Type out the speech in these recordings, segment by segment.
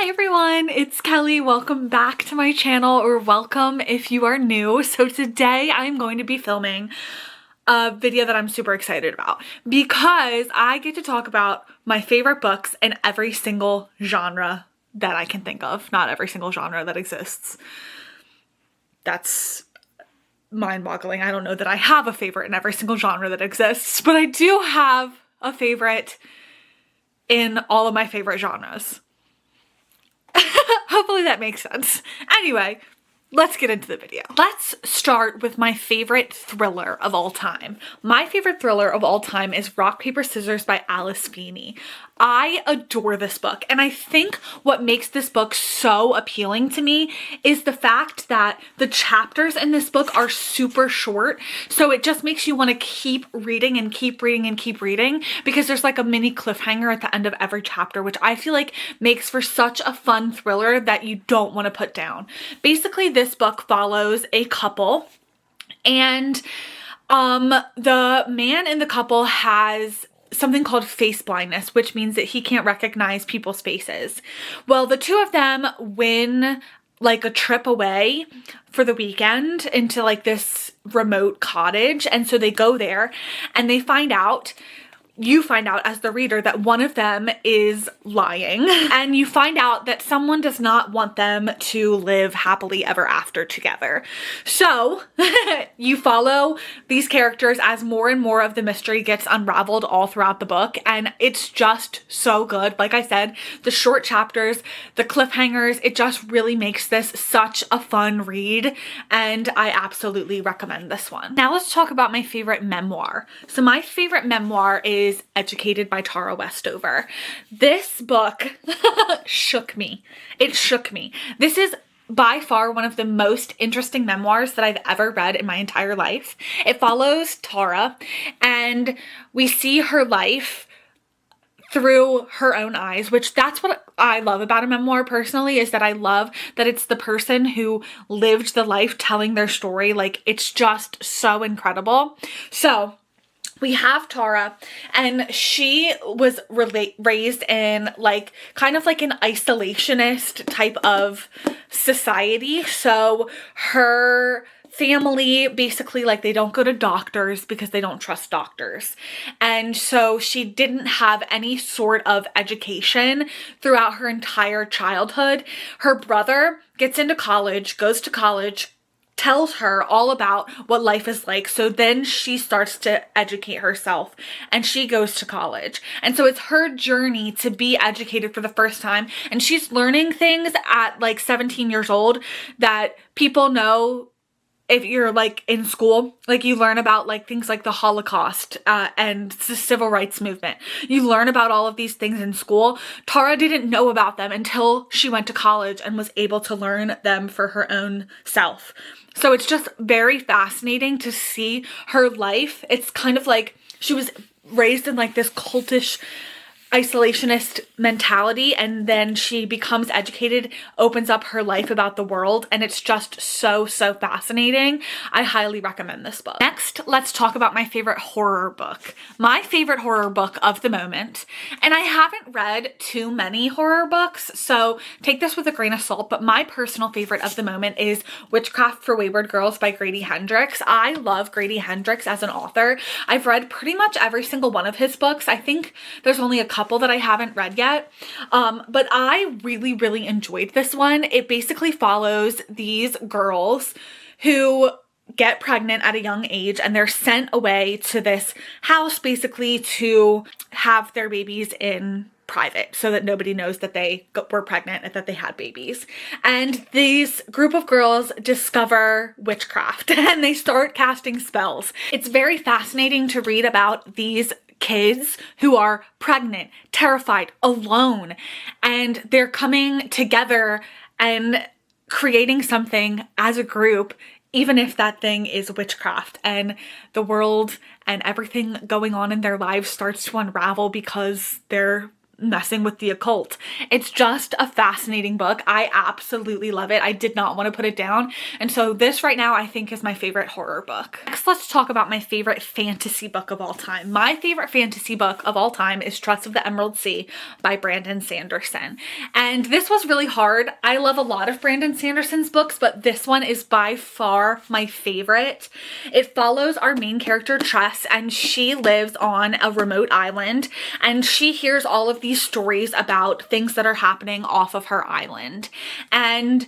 Hi everyone, it's Kelly. Welcome back to my channel, or welcome if you are new. So today I'm going to be filming a video that I'm super excited about because I get to talk about my favorite books in every single genre that I can think of. Not every single genre that exists. That's mind-boggling. I don't know that I have a favorite in every single genre that exists, but I do have a favorite in all of my favorite genres. Hopefully that makes sense. Anyway, let's get into the video. Let's start with my favorite thriller of all time. My favorite thriller of all time is Rock, Paper, Scissors by Alice Feeney. I adore this book, and I think what makes this book so appealing to me is the fact that the chapters in this book are super short, so it just makes you want to keep reading and keep reading and keep reading because there's like a mini cliffhanger at the end of every chapter, which I feel like makes for such a fun thriller that you don't want to put down. Basically, this book follows a couple, and the man in the couple has something called face blindness, which means that he can't recognize people's faces. Well, the two of them win like a trip away for the weekend into like this remote cottage, and so they go there and they find out, you find out as the reader, that one of them is lying, and you find out that someone does not want them to live happily ever after together. So you follow these characters as more and more of the mystery gets unraveled all throughout the book, and it's just so good. Like I said, the short chapters, the cliffhangers, it just really makes this such a fun read, and I absolutely recommend this one. Now let's talk about my favorite memoir. So my favorite memoir is Educated by Tara Westover. This book shook me. It shook me. This is by far one of the most interesting memoirs that I've ever read in my entire life. It follows Tara, and we see her life through her own eyes, which that's what I love about a memoir personally, is that I love that it's the person who lived the life telling their story. Like, it's just so incredible. So we have Tara, and she was raised in like kind of like an isolationist type of society. So her family basically, like, they don't go to doctors because they don't trust doctors. And so she didn't have any sort of education throughout her entire childhood. Her brother gets into college, goes to college, tells her all about what life is like. So then she starts to educate herself, and she goes to college. And so it's her journey to be educated for the first time. And she's learning things at like 17 years old that people know if you're like in school. Like, you learn about like things like the Holocaust and the civil rights movement. You learn about all of these things in school. Tara didn't know about them until she went to college and was able to learn them for her own self. So it's just very fascinating to see her life. It's kind of like she was raised in like this cultish isolationist mentality, and then she becomes educated, opens up her life about the world, and it's just so fascinating. I highly recommend this book. Next, let's talk about my favorite horror book. My favorite horror book of the moment, and I haven't read too many horror books, so take this with a grain of salt, but my personal favorite of the moment is Witchcraft for Wayward Girls by Grady Hendrix. I love Grady Hendrix as an author. I've read pretty much every single one of his books. I think there's only a couple that I haven't read yet, but I really enjoyed this one. It basically follows these girls who get pregnant at a young age, and they're sent away to this house basically to have their babies in private so that nobody knows that they were pregnant and that they had babies. And these group of girls discover witchcraft and they start casting spells. It's very fascinating to read about these kids who are pregnant, terrified, alone, and they're coming together and creating something as a group, even if that thing is witchcraft, and the world and everything going on in their lives starts to unravel because they're messing with the occult. It's just a fascinating book. I absolutely love it. I did not want to put it down. And so this right now I think is my favorite horror book. Next, let's talk about my favorite fantasy book of all time. My favorite fantasy book of all time is Tress of the Emerald Sea by Brandon Sanderson. And this was really hard. I love a lot of Brandon Sanderson's books, but this one is by far my favorite. It follows our main character Tress, and she lives on a remote island, and she hears all of these stories about things that are happening off of her island. And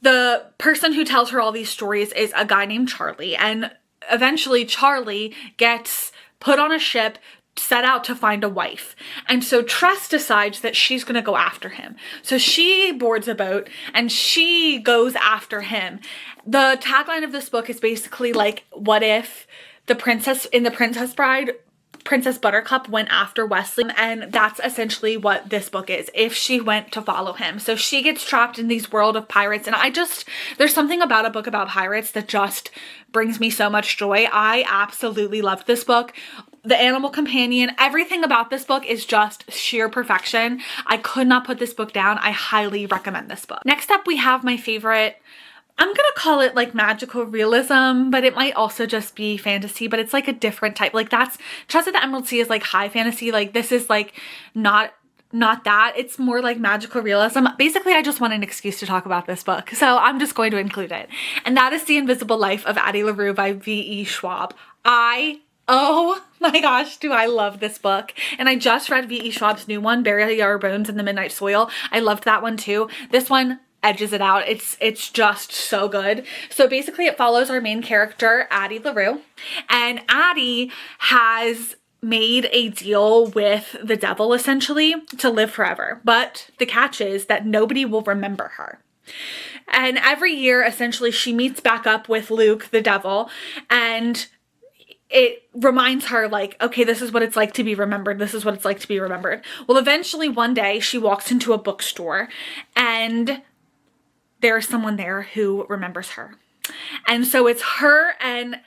the person who tells her all these stories is a guy named Charlie, and eventually Charlie gets put on a ship, set out to find a wife. And so Tress decides that she's going to go after him. So she boards a boat and she goes after him. The tagline of this book is basically like, what if the princess in The Princess Bride, Princess Buttercup went after Wesley? And that's essentially what this book is, if she went to follow him. So she gets trapped in these world of pirates, and there's something about a book about pirates that just brings me so much joy. I absolutely loved this book. The animal companion, everything about this book is just sheer perfection. I could not put this book down. I highly recommend this book. Next up, we have my favorite, I'm gonna call it like magical realism, but it might also just be fantasy, but it's like a different type. Like that's, Tress of the Emerald Sea is like high fantasy. Like this is like not that. It's more like magical realism. Basically, I just want an excuse to talk about this book, so I'm just going to include it. And that is The Invisible Life of Addie LaRue by V.E. Schwab. Oh my gosh, do I love this book. And I just read V.E. Schwab's new one, Bury Our Bones in the Midnight Soil. I loved that one too. This one edges it out. It's just so good. So basically it follows our main character, Addie LaRue, and Addie has made a deal with the devil essentially to live forever. But the catch is that nobody will remember her. And every year essentially she meets back up with Luke, the devil, and it reminds her like, okay, this is what it's like to be remembered. This is what it's like to be remembered. Well, eventually one day she walks into a bookstore and there's someone there who remembers her. And so it's her and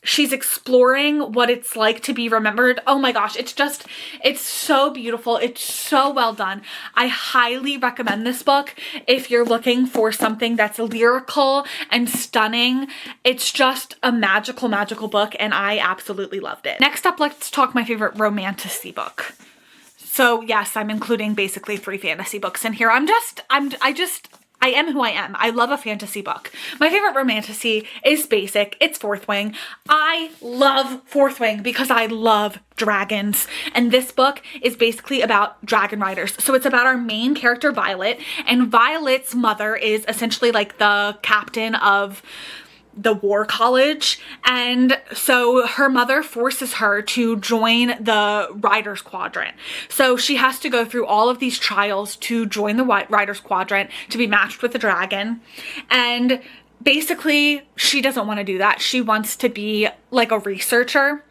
she's exploring what it's like to be remembered. Oh my gosh, it's so beautiful. It's so well done. I highly recommend this book if you're looking for something that's lyrical and stunning. It's just a magical, magical book, and I absolutely loved it. Next up, let's talk my favorite romantasy book. So yes, I'm including basically 3 fantasy books in here. I am who I am. I love a fantasy book. My favorite romantasy is basic. It's Fourth Wing. I love Fourth Wing because I love dragons. And this book is basically about dragon riders. So it's about our main character, Violet. And Violet's mother is essentially like the captain of the war college, and so her mother forces her to join the Riders Quadrant. So she has to go through all of these trials to join the Riders Quadrant to be matched with a dragon, and basically she doesn't want to do that. She wants to be like a researcher.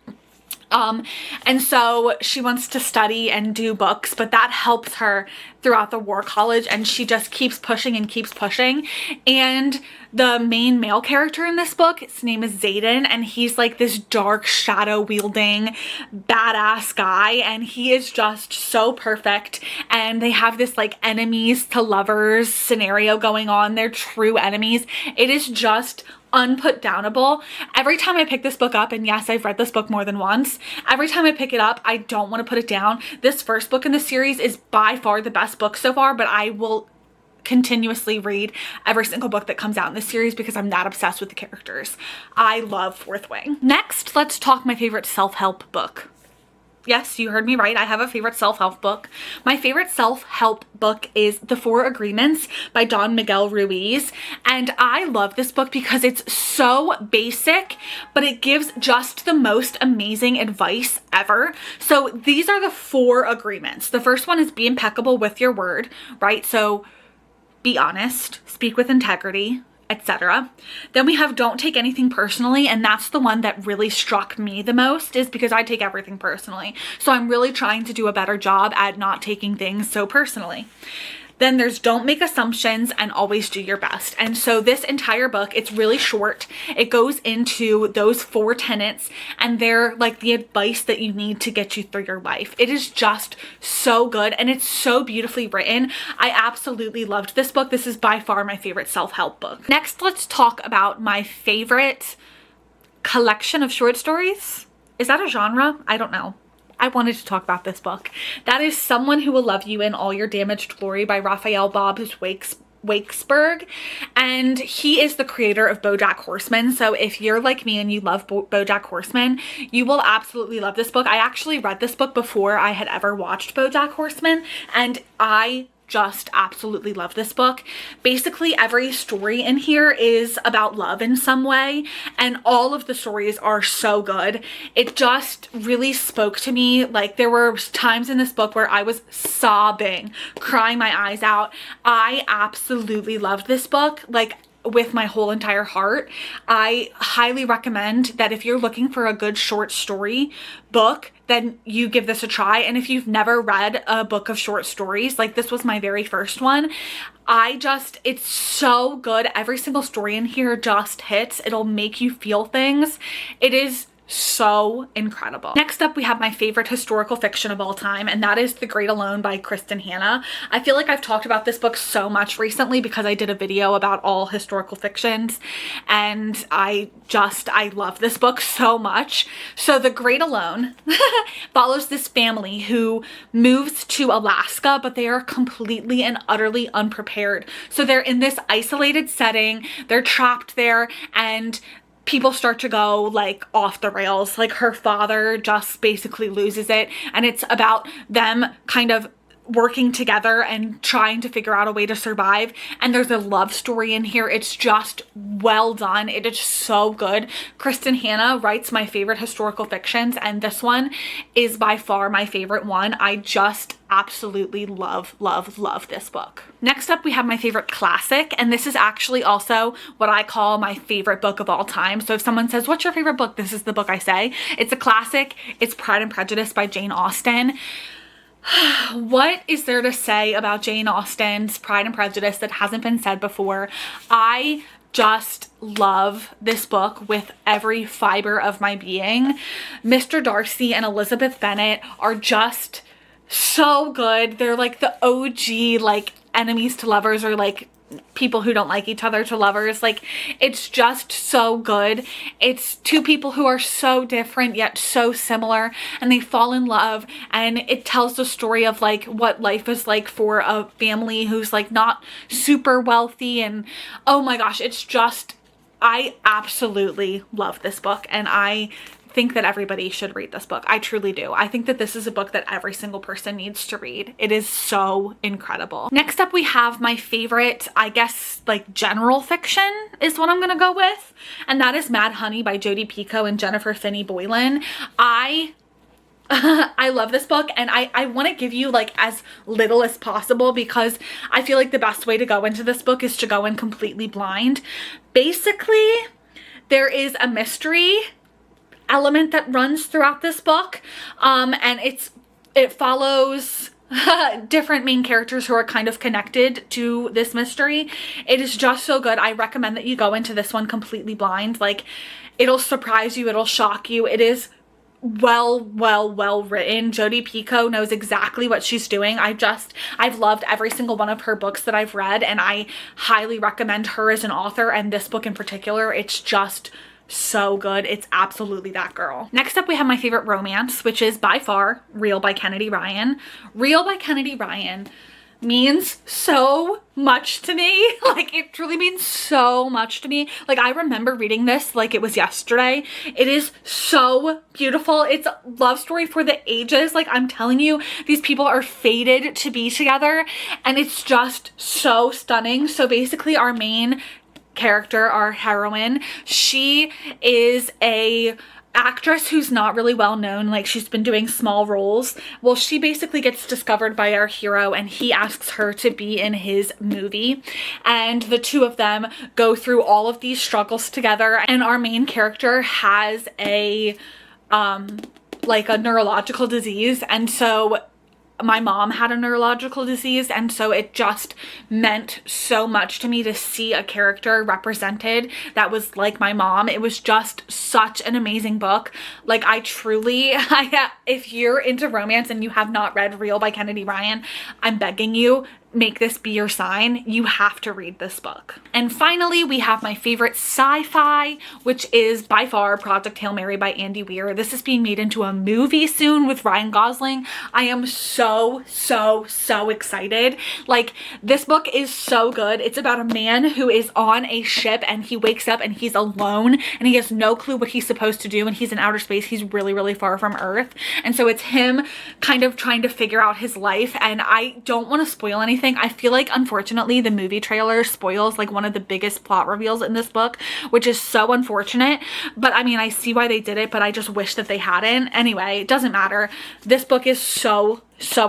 And so she wants to study and do books, but that helps her throughout the war college, and she just keeps pushing and keeps pushing. And the main male character in this book, his name is Xaden, and he's like this dark shadow wielding badass guy, and he is just so perfect. And they have this like enemies to lovers scenario going on. They're true enemies. It is just unputdownable. Every time I pick this book up, and yes, I've read this book more than once, every time I pick it up, I don't want to put it down. This first book in the series is by far the best book so far, but I will continuously read every single book that comes out in this series because I'm that obsessed with the characters. I love Fourth Wing. Next, let's talk my favorite self-help book. Yes, you heard me right. I have a favorite self-help book. My favorite self-help book is The 4 Agreements by Don Miguel Ruiz. And I love this book because it's so basic, but it gives just the most amazing advice ever. So these are the 4 agreements. The first one is be impeccable with your word, right? So be honest, speak with integrity, etc. Then we have don't take anything personally, and that's the one that really struck me the most, is because I take everything personally. So I'm really trying to do a better job at not taking things so personally. Then there's don't make assumptions and always do your best. And so this entire book, it's really short. It goes into those 4 tenets, and they're like the advice that you need to get you through your life. It is just so good, and it's so beautifully written. I absolutely loved this book. This is by far my favorite self-help book. Next, let's talk about my favorite collection of short stories. Is that a genre? I don't know. I wanted to talk about this book. That is Someone Who Will Love You in All Your Damaged Glory by Raphael Bob-Waksberg. And he is the creator of BoJack Horseman. So if you're like me and you love BoJack Horseman, you will absolutely love this book. I actually read this book before I had ever watched BoJack Horseman, and I just absolutely love this book. Basically, every story in here is about love in some way, and all of the stories are so good. It just really spoke to me. Like, there were times in this book where I was sobbing, crying my eyes out. I absolutely loved this book, like, with my whole entire heart. I highly recommend that if you're looking for a good short story book, then you give this a try. And if you've never read a book of short stories, like this was my very first one, it's so good. Every single story in here just hits. It'll make you feel things. It is so incredible. Next up, we have my favorite historical fiction of all time, and that is The Great Alone by Kristin Hannah. I feel like I've talked about this book so much recently because I did a video about all historical fictions, and I love this book so much. So The Great Alone follows this family who moves to Alaska, but they are completely and utterly unprepared. So they're in this isolated setting, they're trapped there, and people start to go like off the rails. Like, her father just basically loses it, and it's about them kind of working together and trying to figure out a way to survive. And there's a love story in here. It's just well done. It is so good. Kristin Hannah writes my favorite historical fictions, and this one is by far my favorite one. I just absolutely love this book. Next up, we have my favorite classic, and this is actually also what I call my favorite book of all time. So if someone says, what's your favorite book? This is the book I say. It's a classic. It's Pride and Prejudice by Jane Austen. What is there to say about Jane Austen's Pride and Prejudice that hasn't been said before? I just love this book with every fiber of my being. Mr. Darcy and Elizabeth Bennet are just so good. They're like the OG, like, enemies to lovers, or like people who don't like each other to lovers. Like, it's just so good. It's two people who are so different yet so similar, and they fall in love, and it tells the story of like what life is like for a family who's like not super wealthy. And oh my gosh, it's just, I absolutely love this book, and I think that everybody should read this book. I truly do. I think that this is a book that every single person needs to read. It is so incredible. Next up, we have my favorite, I guess, like general fiction is what I'm gonna go with, and that is Mad Honey by Jodi Picoult and Jennifer Finney-Boylan. I love this book, and I want to give you like as little as possible because I feel like the best way to go into this book is to go in completely blind. Basically, there is a mystery element that runs throughout this book, and it follows different main characters who are kind of connected to this mystery. It is just so good. I recommend that you go into this one completely blind. Like, it'll surprise you, it'll shock you. It is well written. Jodi Picoult knows exactly what she's doing. I've loved every single one of her books that I've read, and I highly recommend her as an author, and this book in particular. It's just so good. It's absolutely that girl. Next up, we have my favorite romance, which is by far Real by Kennedy Ryan. Real by Kennedy Ryan means so much to me. Like, it truly means so much to me. Like, I remember reading this like it was yesterday. It is so beautiful. It's a love story for the ages. Like, I'm telling you, these people are fated to be together, and it's just so stunning. So basically, our main character, our heroine, she is a actress who's not really well known. Like, she's been doing small roles. Well, she basically gets discovered by our hero, and he asks her to be in his movie, and the two of them go through all of these struggles together. And our main character has a like a neurological disease, and so my mom had a neurological disease, and so it just meant so much to me to see a character represented that was like my mom. It was just such an amazing book. Like, I truly, if you're into romance and you have not read Real by Kennedy Ryan, I'm begging you, make this be your sign. You have to read this book. And finally, we have my favorite sci-fi, which is by far Project Hail Mary by Andy Weir. This is being made into a movie soon with Ryan Gosling. I am so excited. Like, this book is so good. It's about a man who is on a ship and he wakes up and he's alone and he has no clue what he's supposed to do, and he's in outer space. He's really far from Earth. And so it's him kind of trying to figure out his life, and I don't want to spoil anything. I feel like, unfortunately, the movie trailer spoils like one of the biggest plot reveals in this book, which is so unfortunate. But I mean, I see why they did it, but I just wish that they hadn't. Anyway, it doesn't matter. This book is so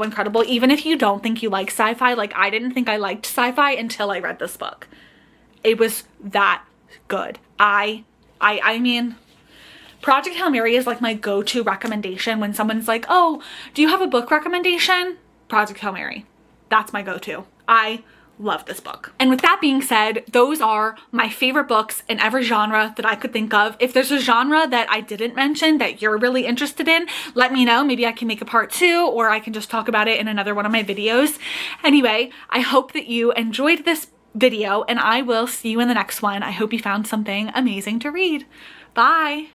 incredible. Even if you don't think you like sci-fi, like I didn't think I liked sci-fi until I read this book. It was that good. I mean, Project Hail Mary is like my go-to recommendation when someone's like, oh, do you have a book recommendation? Project Hail Mary. That's my go-to. I love this book. And with that being said, those are my favorite books in every genre that I could think of. If there's a genre that I didn't mention that you're really interested in, let me know. Maybe I can make a part 2, or I can just talk about it in another one of my videos. Anyway, I hope that you enjoyed this video, and I will see you in the next one. I hope you found something amazing to read. Bye.